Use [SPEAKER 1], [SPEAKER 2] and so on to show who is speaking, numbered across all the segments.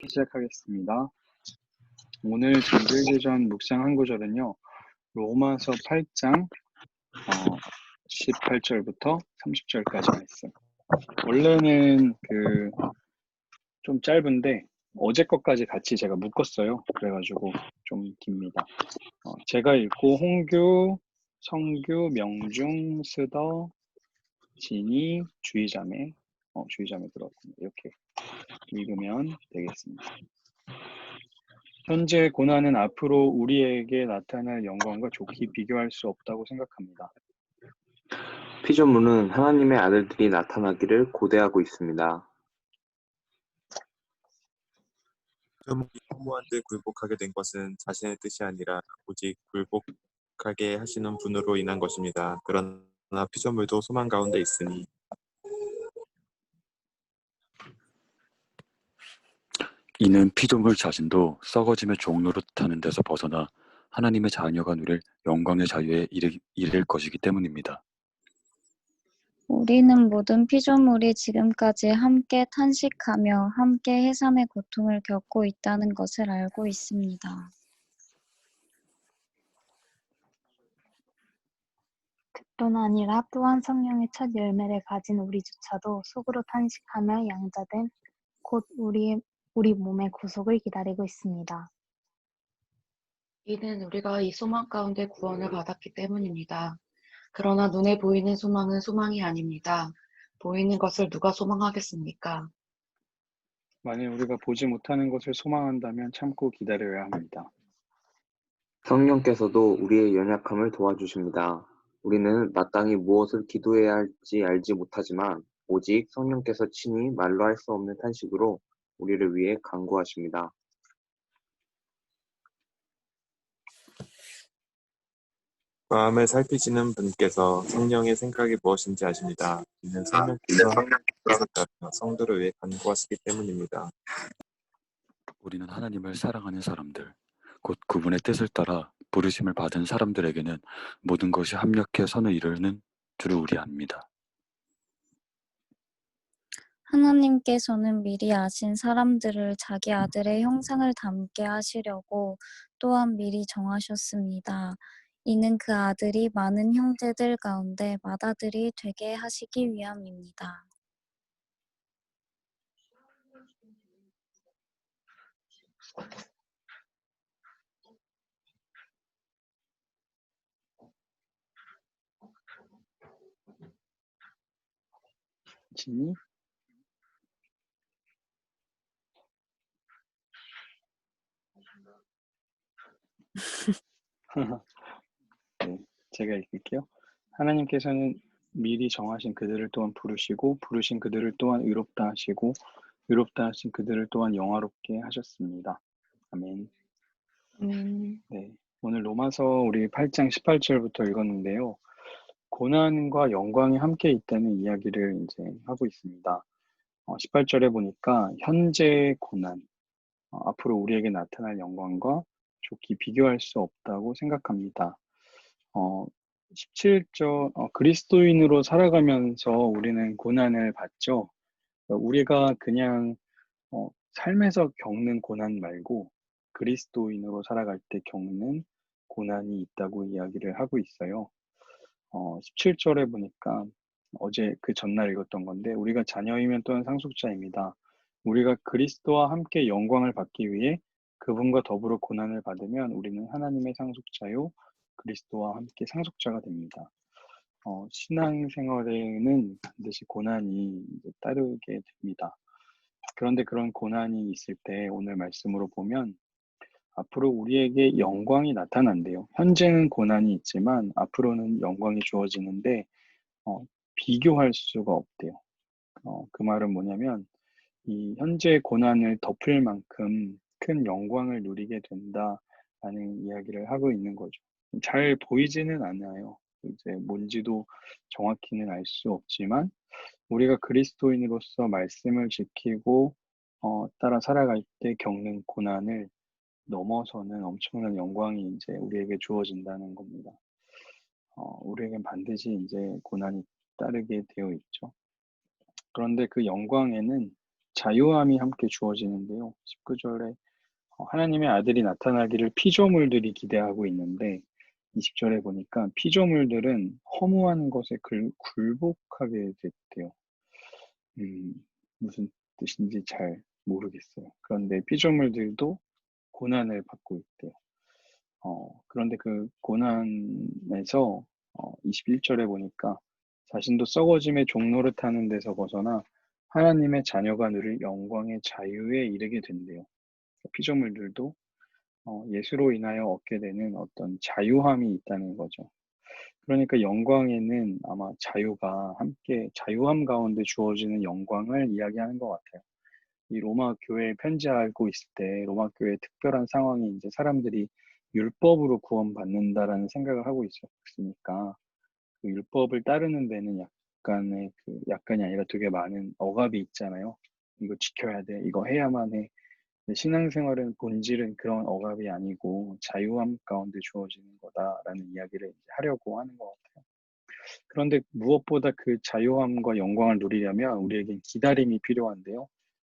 [SPEAKER 1] 시작하겠습니다. 오늘 잠들기 전 묵상 한 구절은요. 로마서 8장 18절부터 30절까지 말씀. 원래는 좀 짧은데 어제 것까지 같이 제가 묶었어요. 그래가지고 좀 깁니다. 제가 읽고 홍규, 성규, 명중, 스더, 진이, 주의자매 들었군요. 이렇게 읽으면 되겠습니다. 현재 고난은 앞으로 우리에게 나타날 영광과 좋게 비교할 수 없다고 생각합니다.
[SPEAKER 2] 피조물은 하나님의 아들들이 나타나기를 고대하고 있습니다.
[SPEAKER 3] 피조물이 허무한 데 굴복하게 된 것은 자신의 뜻이 아니라 오직 굴복하게 하시는 분으로 인한 것입니다. 그러나 피조물도 소망 가운데 있으니
[SPEAKER 4] 이는 피조물 자신도 썩어짐의 종노릇하는 데서 벗어나 하나님의 자녀가 누릴 영광의 자유에 이를 것이기 때문입니다.
[SPEAKER 5] 우리는 모든 피조물이 지금까지 함께 탄식하며 함께 해산의 고통을 겪고 있다는 것을 알고 있습니다.
[SPEAKER 6] 뿐 아니라 또한 성령의 첫 열매를 가진 우리조차도 속으로 탄식하며 양자된 곧 우리 몸의 구속을 기다리고 있습니다.
[SPEAKER 7] 이는 우리가 이 소망 가운데 구원을 받았기 때문입니다. 그러나 눈에 보이는 소망은 소망이 아닙니다. 보이는 것을 누가 소망하겠습니까?
[SPEAKER 1] 만일 우리가 보지 못하는 것을 소망한다면 참고 기다려야 합니다.
[SPEAKER 2] 성령께서도 우리의 연약함을 도와주십니다. 우리는 마땅히 무엇을 기도해야 할지 알지 못하지만 오직 성령께서 친히 말로 할 수 없는 탄식으로 우리를 위해 간구하십니다.
[SPEAKER 3] 마음을 살피시는 분께서 성령의 생각이 무엇인지 아십니다. 이는 성령께서 성도를 위해 간구하시기 때문입니다.
[SPEAKER 4] 우리는 하나님을 사랑하는 사람들, 곧 그분의 뜻을 따라 부르심을 받은 사람들에게는 모든 것이 합력해 선을 이루는 줄을 우리합니다.
[SPEAKER 5] 하나님께서는 미리 아신 사람들을 자기 아들의 형상을 닮게 하시려고 또한 미리 정하셨습니다. 이는 그 아들이 많은 형제들 가운데 맏아들이 되게 하시기 위함입니다.
[SPEAKER 1] 진이? 네, 제가 읽을게요. 하나님께서는 미리 정하신 그들을 또한 부르시고 부르신 그들을 또한 의롭다 하시고 의롭다 하신 그들을 또한 영화롭게 하셨습니다. 아멘. 네, 오늘 로마서 우리 8장 18절부터 읽었는데요. 고난과 영광이 함께 있다는 이야기를 이제 하고 있습니다. 18절에 보니까 현재 고난, 앞으로 우리에게 나타날 영광과 좋게 비교할 수 없다고 생각합니다. 17절, 그리스도인으로 살아가면서 우리는 고난을 받죠. 우리가 그냥 삶에서 겪는 고난 말고 그리스도인으로 살아갈 때 겪는 고난이 있다고 이야기를 하고 있어요. 17절에 보니까 어제 그 전날 읽었던 건데 우리가 자녀이면 또한 상속자입니다. 우리가 그리스도와 함께 영광을 받기 위해 그분과 더불어 고난을 받으면 우리는 하나님의 상속자요 그리스도와 함께 상속자가 됩니다. 신앙생활에는 반드시 고난이 이제 따르게 됩니다. 그런데 그런 고난이 있을 때 오늘 말씀으로 보면 앞으로 우리에게 영광이 나타난대요. 현재는 고난이 있지만 앞으로는 영광이 주어지는데 비교할 수가 없대요. 그 말은 뭐냐면 이 현재의 고난을 덮을 만큼 큰 영광을 누리게 된다라는 이야기를 하고 있는 거죠. 잘 보이지는 않아요. 이제 뭔지도 정확히는 알 수 없지만 우리가 그리스도인으로서 말씀을 지키고 따라 살아갈 때 겪는 고난을 넘어서는 엄청난 영광이 이제 우리에게 주어진다는 겁니다. 우리에겐 반드시 이제 고난이 따르게 되어 있죠. 그런데 그 영광에는 자유함이 함께 주어지는데요. 19절에 하나님의 아들이 나타나기를 피조물들이 기대하고 있는데 20절에 보니까 피조물들은 허무한 것에 굴복하게 됐대요. 무슨 뜻인지 잘 모르겠어요. 그런데 피조물들도 고난을 받고 있대요. 그런데 그 고난에서 21절에 보니까 자신도 썩어짐의 종노릇하는 데서 벗어나 하나님의 자녀가 누릴 영광의 자유에 이르게 된대요. 피조물들도 예수로 인하여 얻게 되는 어떤 자유함이 있다는 거죠. 그러니까 영광에는 아마 자유가 함께 자유함 가운데 주어지는 영광을 이야기하는 것 같아요. 이 로마 교회에 편지하고 있을 때 로마 교회의 특별한 상황이 이제 사람들이 율법으로 구원받는다라는 생각을 하고 있었으니까 그 율법을 따르는 데는 약간이 아니라 되게 많은 억압이 있잖아요. 이거 지켜야 돼, 이거 해야만 해. 근데 신앙생활은 본질은 그런 억압이 아니고 자유함 가운데 주어지는 거다라는 이야기를 이제 하려고 하는 것 같아요. 그런데 무엇보다 그 자유함과 영광을 누리려면 우리에겐 기다림이 필요한데요.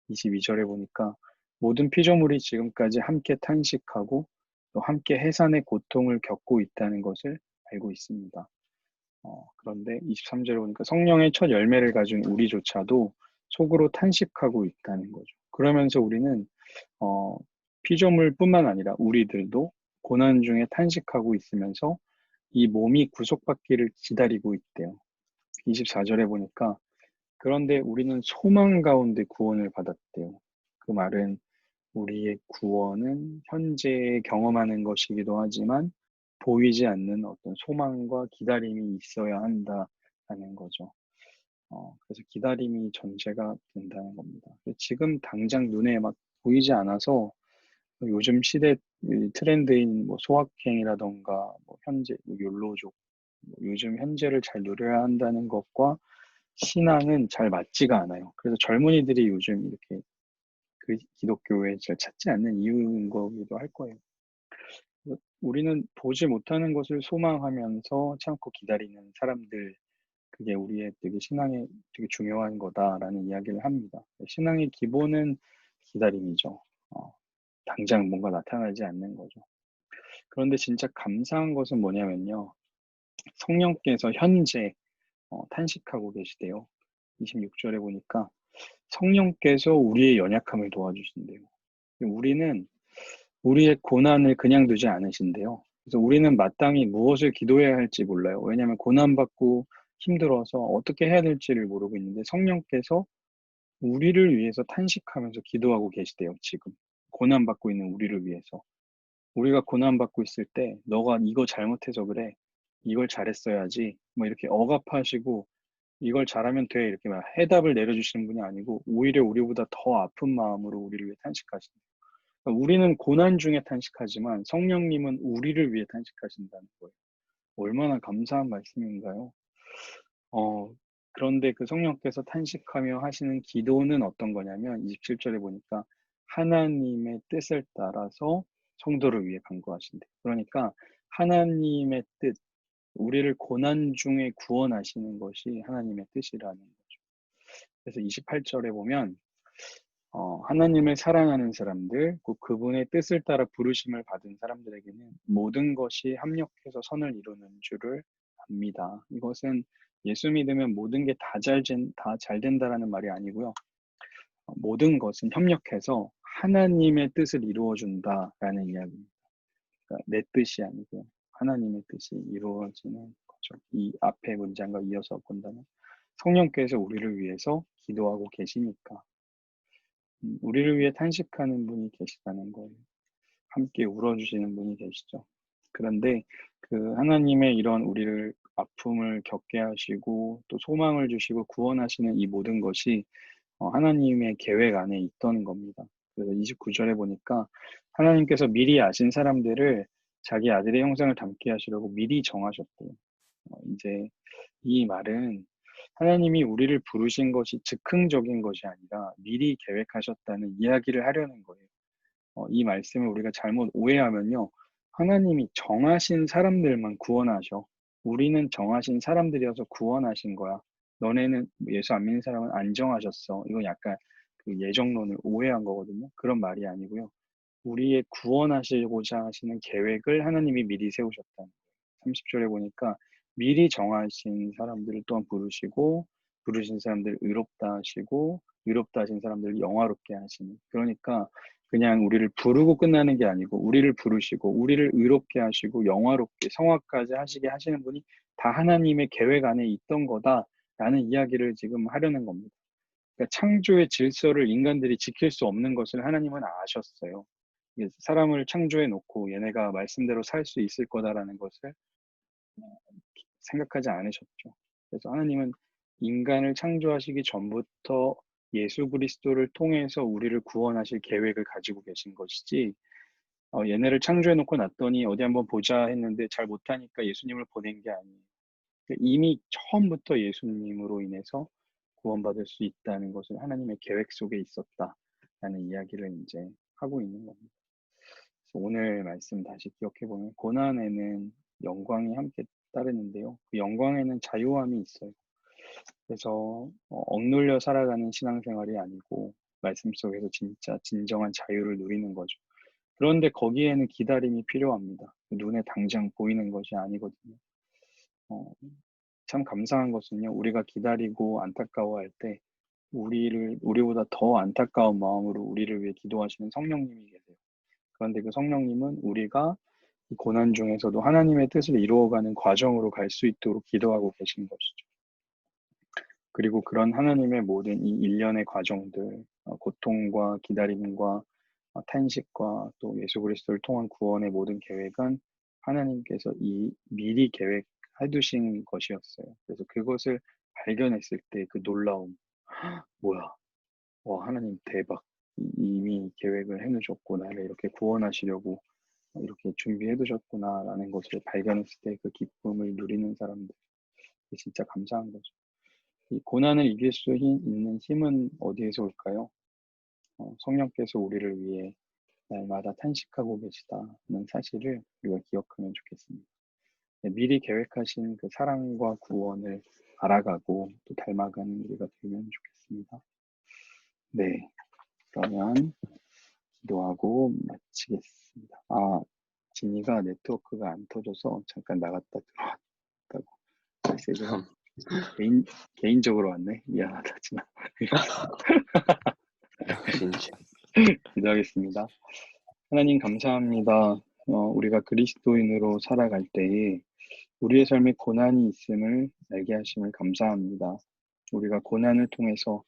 [SPEAKER 1] 22절에 보니까 모든 피조물이 지금까지 함께 탄식하고 또 함께 해산의 고통을 겪고 있다는 것을 알고 있습니다. 그런데 23절에 보니까 성령의 첫 열매를 가진 우리조차도 속으로 탄식하고 있다는 거죠. 그러면서 우리는 피조물뿐만 아니라 우리들도 고난 중에 탄식하고 있으면서 이 몸이 구속받기를 기다리고 있대요. 24절에 보니까 그런데 우리는 소망 가운데 구원을 받았대요. 그 말은 우리의 구원은 현재 경험하는 것이기도 하지만 보이지 않는 어떤 소망과 기다림이 있어야 한다는 거죠. 그래서 기다림이 전제가 된다는 겁니다. 지금 당장 눈에 막 보이지 않아서 요즘 시대 트렌드인 뭐 소확행이라던가 뭐 현재 욜로족 요즘 현재를 잘 누려야 한다는 것과 신앙은 잘 맞지가 않아요. 그래서 젊은이들이 요즘 이렇게 그 기독교에 잘 찾지 않는 이유인 거기도 할 거예요. 우리는 보지 못하는 것을 소망하면서 참고 기다리는 사람들, 그게 우리의 되게 신앙에 되게 중요한 거다라는 이야기를 합니다. 신앙의 기본은 기다림이죠. 당장 뭔가 나타나지 않는 거죠. 그런데 진짜 감사한 것은 뭐냐면요. 성령께서 현재 탄식하고 계시대요. 26절에 보니까 성령께서 우리의 연약함을 도와주신대요. 우리는 우리의 고난을 그냥 두지 않으신대요. 그래서 우리는 마땅히 무엇을 기도해야 할지 몰라요. 왜냐하면 고난받고 힘들어서 어떻게 해야 될지를 모르고 있는데 성령께서 우리를 위해서 탄식하면서 기도하고 계시대요. 지금 고난받고 있는 우리를 위해서. 우리가 고난받고 있을 때 너가 이거 잘못해서 그래. 이걸 잘했어야지. 뭐 이렇게 억압하시고 이걸 잘하면 돼. 이렇게 막 해답을 내려주시는 분이 아니고 오히려 우리보다 더 아픈 마음으로 우리를 위해 탄식하시는 거예요. 우리는 고난 중에 탄식하지만 성령님은 우리를 위해 탄식하신다는 거예요. 얼마나 감사한 말씀인가요? 그런데 그 성령께서 탄식하며 하시는 기도는 어떤 거냐면 27절에 보니까 하나님의 뜻을 따라서 성도를 위해 간구하신대. 그러니까 하나님의 뜻, 우리를 고난 중에 구원하시는 것이 하나님의 뜻이라는 거죠. 그래서 28절에 보면 하나님을 사랑하는 사람들, 곧 그분의 뜻을 따라 부르심을 받은 사람들에게는 모든 것이 합력해서 선을 이루는 줄을 압니다. 이것은 예수 믿으면 모든 게 다 잘 된다라는 말이 아니고요. 모든 것은 협력해서 하나님의 뜻을 이루어준다라는 이야기입니다. 그러니까 내 뜻이 아니고 하나님의 뜻이 이루어지는 거죠. 이 앞에 문장과 이어서 본다면 성령께서 우리를 위해서 기도하고 계시니까 우리를 위해 탄식하는 분이 계시다는 거예요. 함께 울어주시는 분이 계시죠. 그런데 그 하나님의 이런 우리를 아픔을 겪게 하시고 또 소망을 주시고 구원하시는 이 모든 것이 하나님의 계획 안에 있던 겁니다. 그래서 29절에 보니까 하나님께서 미리 아신 사람들을 자기 아들의 형상을 담게 하시려고 미리 정하셨대요. 이제 이 말은 하나님이 우리를 부르신 것이 즉흥적인 것이 아니라 미리 계획하셨다는 이야기를 하려는 거예요. 이 말씀을 우리가 잘못 오해하면요. 하나님이 정하신 사람들만 구원하셔. 우리는 정하신 사람들이어서 구원하신 거야. 너네는 예수 안 믿는 사람은 안 정하셨어. 이건 약간 그 예정론을 오해한 거거든요. 그런 말이 아니고요. 우리의 구원하시고자 하시는 계획을 하나님이 미리 세우셨다는 거예요. 30절에 보니까 미리 정하신 사람들을 또한 부르시고 부르신 사람들을 의롭다 하시고 의롭다 하신 사람들을 영화롭게 하시는, 그러니까 그냥 우리를 부르고 끝나는 게 아니고 우리를 부르시고 우리를 의롭게 하시고 영화롭게 성화까지 하시게 하시는 분이 다 하나님의 계획 안에 있던 거다라는 이야기를 지금 하려는 겁니다. 그러니까 창조의 질서를 인간들이 지킬 수 없는 것을 하나님은 아셨어요. 사람을 창조해 놓고 얘네가 말씀대로 살 수 있을 거다라는 것을 생각하지 않으셨죠. 그래서 하나님은 인간을 창조하시기 전부터 예수 그리스도를 통해서 우리를 구원하실 계획을 가지고 계신 것이지, 얘네를 창조해 놓고 났더니 어디 한번 보자 했는데 잘 못하니까 예수님을 보낸 게 아니에요. 이미 처음부터 예수님으로 인해서 구원받을 수 있다는 것을 하나님의 계획 속에 있었다라는 이야기를 이제 하고 있는 겁니다. 그래서 오늘 말씀 다시 기억해 보면 고난에는 영광이 함께 따르는데요. 그 영광에는 자유함이 있어요. 그래서 억눌려 살아가는 신앙생활이 아니고 말씀 속에서 진짜 진정한 자유를 누리는 거죠. 그런데 거기에는 기다림이 필요합니다. 눈에 당장 보이는 것이 아니거든요. 참 감사한 것은요, 우리가 기다리고 안타까워할 때 우리보다 더 안타까운 마음으로 우리를 위해 기도하시는 성령님이 계세요. 그런데 그 성령님은 우리가 이 고난 중에서도 하나님의 뜻을 이루어가는 과정으로 갈 수 있도록 기도하고 계신 것이죠. 그리고 그런 하나님의 모든 이 일련의 과정들, 고통과 기다림과 탄식과 또 예수 그리스도를 통한 구원의 모든 계획은 하나님께서 미리 계획해 두신 것이었어요. 그래서 그것을 발견했을 때 그 놀라움, 뭐야, 와, 하나님 대박, 이미 계획을 해놓으셨고 나를 이렇게 구원하시려고 이렇게 준비해 두셨구나라는 것을 발견했을 때 그 기쁨을 누리는 사람들, 진짜 감사한 거죠. 이 고난을 이길 수 있는 힘은 어디에서 올까요? 성령께서 우리를 위해 날마다 탄식하고 계시다는 사실을 우리가 기억하면 좋겠습니다. 미리 계획하신 그 사랑과 구원을 알아가고 또 닮아가는 우리가 되면 좋겠습니다. 네, 그러면 기도하고 마치겠습니다. 진이가 네트워크가 안 터져서 잠깐 나갔다 들어왔다고 메시지가 개인적으로 왔네. 미안하다 진아.
[SPEAKER 2] 진짜.
[SPEAKER 1] 기도하겠습니다. 하나님 감사합니다. 우리가 그리스도인으로 살아갈 때에 우리의 삶에 고난이 있음을 알게 하심을 감사합니다. 우리가 고난을 통해서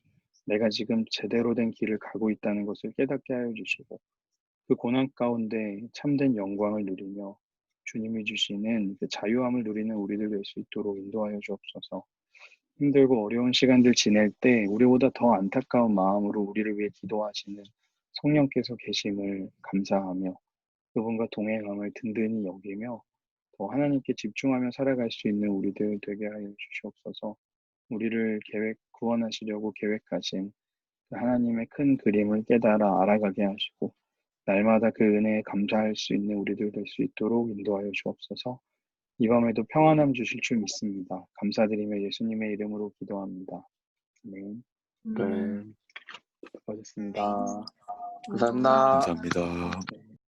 [SPEAKER 1] 내가 지금 제대로 된 길을 가고 있다는 것을 깨닫게 하여 주시고 그 고난 가운데 참된 영광을 누리며 주님이 주시는 그 자유함을 누리는 우리들 될 수 있도록 인도하여 주옵소서. 힘들고 어려운 시간들 지낼 때 우리보다 더 안타까운 마음으로 우리를 위해 기도하시는 성령께서 계심을 감사하며 그분과 동행함을 든든히 여기며 더 하나님께 집중하며 살아갈 수 있는 우리들 되게 하여 주시옵소서. 우리를 구원하시려고 계획하신 그 하나님의 큰 그림을 깨달아 알아가게 하시고 날마다 그 은혜에 감사할 수 있는 우리들 될 수 있도록 인도하여 주옵소서. 이 밤에도 평안함 주실 줄 믿습니다. 감사드리며 예수님의 이름으로 기도합니다. 아멘.
[SPEAKER 2] 네.
[SPEAKER 1] 수고하셨습니다.
[SPEAKER 2] 감사합니다.
[SPEAKER 4] 감사합니다.
[SPEAKER 1] 네.